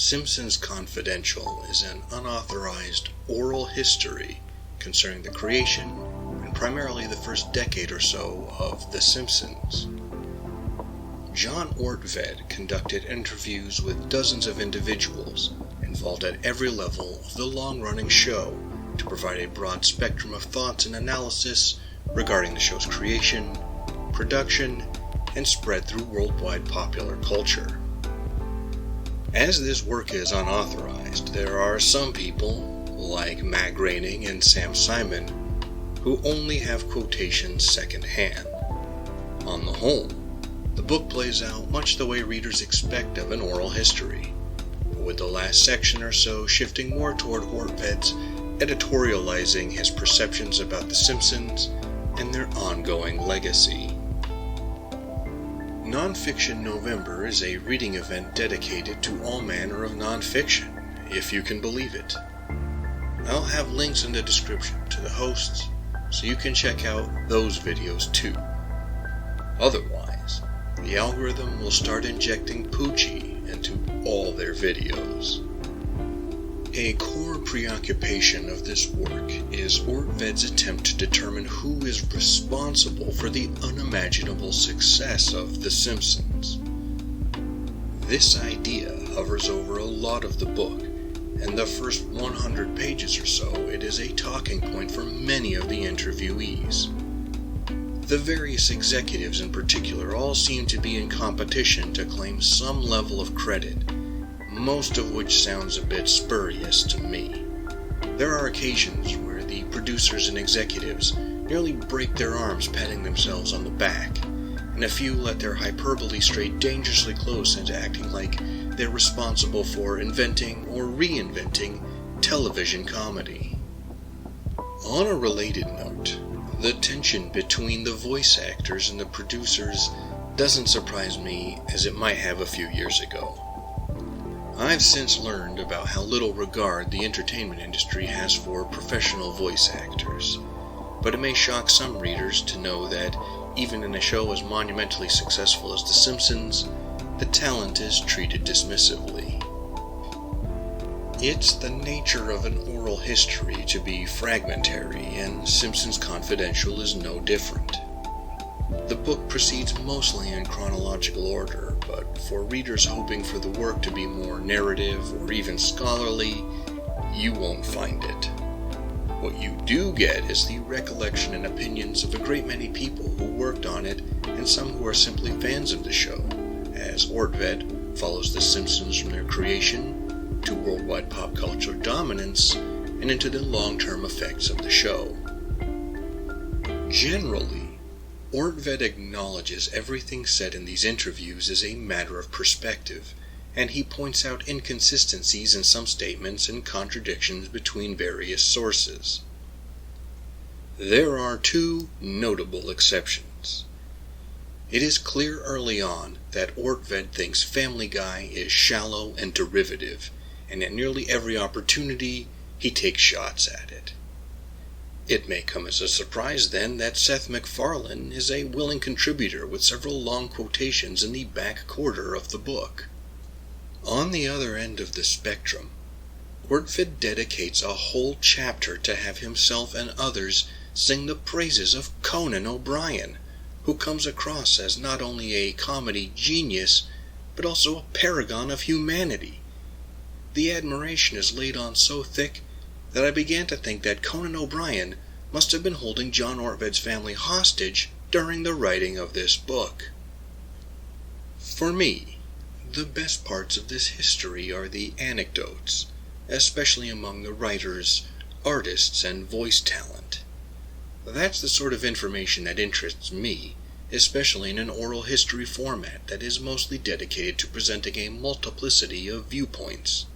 Simpsons Confidential is an unauthorized oral history concerning the creation and primarily the first decade or so of The Simpsons. John Ortved conducted interviews with dozens of individuals involved at every level of the long-running show to provide a broad spectrum of thoughts and analysis regarding the show's creation, production, and spread through worldwide popular culture. As this work is unauthorized, there are some people, like Matt Groening and Sam Simon, who only have quotations secondhand. On the whole, the book plays out much the way readers expect of an oral history, with the last section or so shifting more toward Ortved's editorializing his perceptions about The Simpsons and their ongoing legacy. Nonfiction November is a reading event dedicated to all manner of nonfiction, if you can believe it. I'll have links in the description to the hosts, so you can check out those videos too. Otherwise, the algorithm will start injecting Poochie into all their videos. A core preoccupation of this work is Ortved's attempt to determine who is responsible for the unimaginable success of The Simpsons. This idea hovers over a lot of the book, and the first 100 pages or so it is a talking point for many of the interviewees. The various executives in particular all seem to be in competition to claim some level of credit, most of which sounds a bit spurious to me. There are occasions where the producers and executives nearly break their arms patting themselves on the back, and a few let their hyperbole stray dangerously close into acting like they're responsible for inventing or reinventing television comedy. On a related note, the tension between the voice actors and the producers doesn't surprise me as it might have a few years ago. I've since learned about how little regard the entertainment industry has for professional voice actors, but it may shock some readers to know that even in a show as monumentally successful as The Simpsons, the talent is treated dismissively. It's the nature of an oral history to be fragmentary, and Simpsons Confidential is no different. The book proceeds mostly in chronological order, but for readers hoping for the work to be more narrative or even scholarly, you won't find it. What you do get is the recollection and opinions of a great many people who worked on it and some who are simply fans of the show, as Ortved follows The Simpsons from their creation to worldwide pop culture dominance and into the long-term effects of the show. Generally, Ortved acknowledges everything said in these interviews is a matter of perspective, and he points out inconsistencies in some statements and contradictions between various sources. There are two notable exceptions. It is clear early on that Ortved thinks Family Guy is shallow and derivative, and at nearly every opportunity he takes shots at it. It may come as a surprise, then, that Seth MacFarlane is a willing contributor with several long quotations in the back quarter of the book. On the other end of the spectrum, Ortved dedicates a whole chapter to have himself and others sing the praises of Conan O'Brien, who comes across as not only a comedy genius, but also a paragon of humanity. The admiration is laid on so thick that I began to think that Conan O'Brien must have been holding John Ortved's family hostage during the writing of this book. For me, the best parts of this history are the anecdotes, especially among the writers, artists, and voice talent. That's the sort of information that interests me, especially in an oral history format that is mostly dedicated to presenting a multiplicity of viewpoints.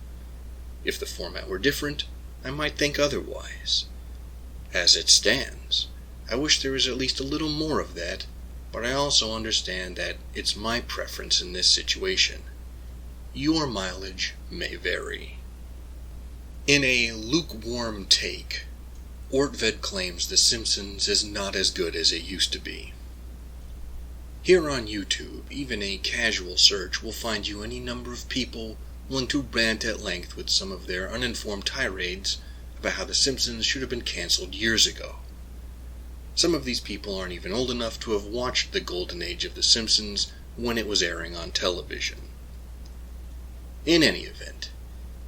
If the format were different, I might think otherwise. As it stands, I wish there was at least a little more of that, but I also understand that it's my preference in this situation. Your mileage may vary. In a lukewarm take, Ortved claims The Simpsons is not as good as it used to be. Here on YouTube, even a casual search will find you any number of people willing to rant at length with some of their uninformed tirades about how The Simpsons should have been cancelled years ago. Some of these people aren't even old enough to have watched the golden age of The Simpsons when it was airing on television. In any event,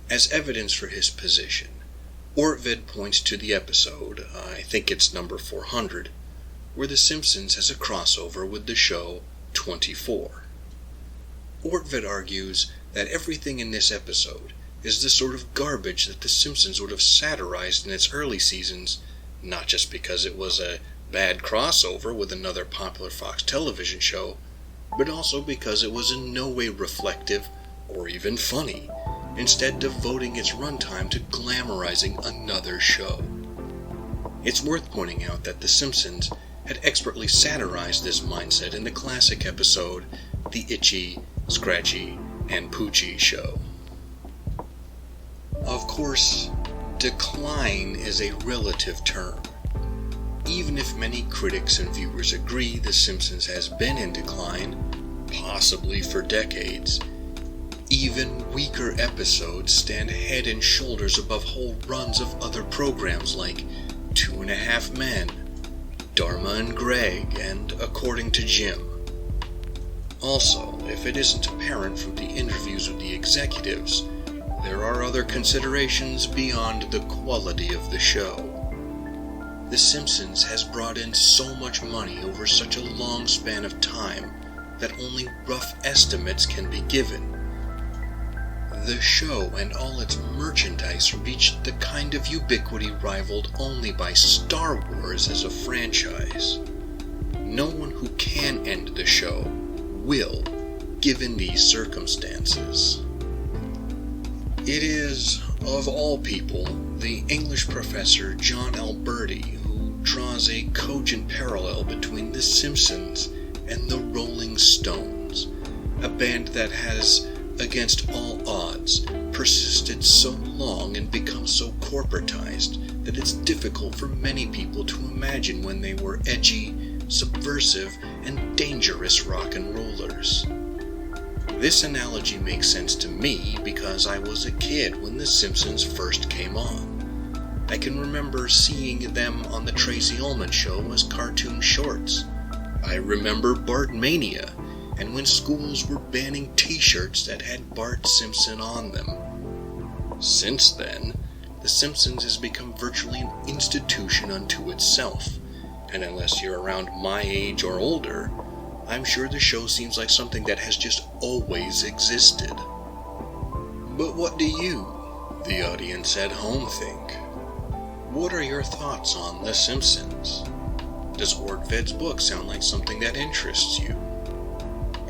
as evidence for his position, Ortved points to the episode, I think it's number 400, where The Simpsons has a crossover with the show 24. Ortved argues that everything in this episode is the sort of garbage that The Simpsons would have satirized in its early seasons, not just because it was a bad crossover with another popular Fox television show, but also because it was in no way reflective or even funny, instead devoting its runtime to glamorizing another show. It's worth pointing out that The Simpsons had expertly satirized this mindset in the classic episode, The Itchy, Scratchy, and Poochie Show. Of course, decline is a relative term. Even if many critics and viewers agree The Simpsons has been in decline, possibly for decades, even weaker episodes stand head and shoulders above whole runs of other programs like 2.5 Men, Dharma and Greg, and According to Jim. Also, if it isn't apparent from the interviews with the executives, there are other considerations beyond the quality of the show. The Simpsons has brought in so much money over such a long span of time that only rough estimates can be given. The show and all its merchandise reached the kind of ubiquity rivaled only by Star Wars as a franchise. No one who can end the show will, given these circumstances. It is, of all people, the English professor John Alberti who draws a cogent parallel between The Simpsons and the Rolling Stones, a band that has, against all odds, persisted so long and become so corporatized that it's difficult for many people to imagine when they were edgy, subversive, and dangerous rock and rollers. This analogy makes sense to me because I was a kid when The Simpsons first came on. I can remember seeing them on the Tracy Ullman Show as cartoon shorts. I remember Bartmania, and when schools were banning t-shirts that had Bart Simpson on them. Since then, The Simpsons has become virtually an institution unto itself, and unless you're around my age or older, I'm sure the show seems like something that has just always existed. But what do you, the audience at home, think? What are your thoughts on The Simpsons? Does Ortved's book sound like something that interests you?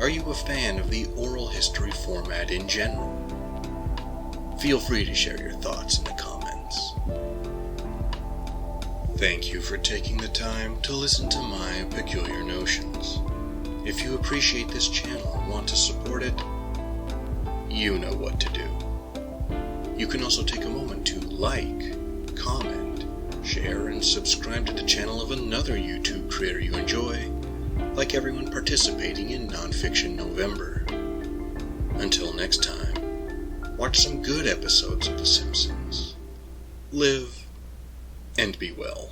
Are you a fan of the oral history format in general? Feel free to share your thoughts in the comments. Thank you for taking the time to listen to my peculiar notions. If you appreciate this channel and want to support it, you know what to do. You can also take a moment to like, comment, share, and subscribe to the channel of another YouTube creator you enjoy, like everyone participating in Nonfiction November. Until next time, watch some good episodes of The Simpsons. Live and be well.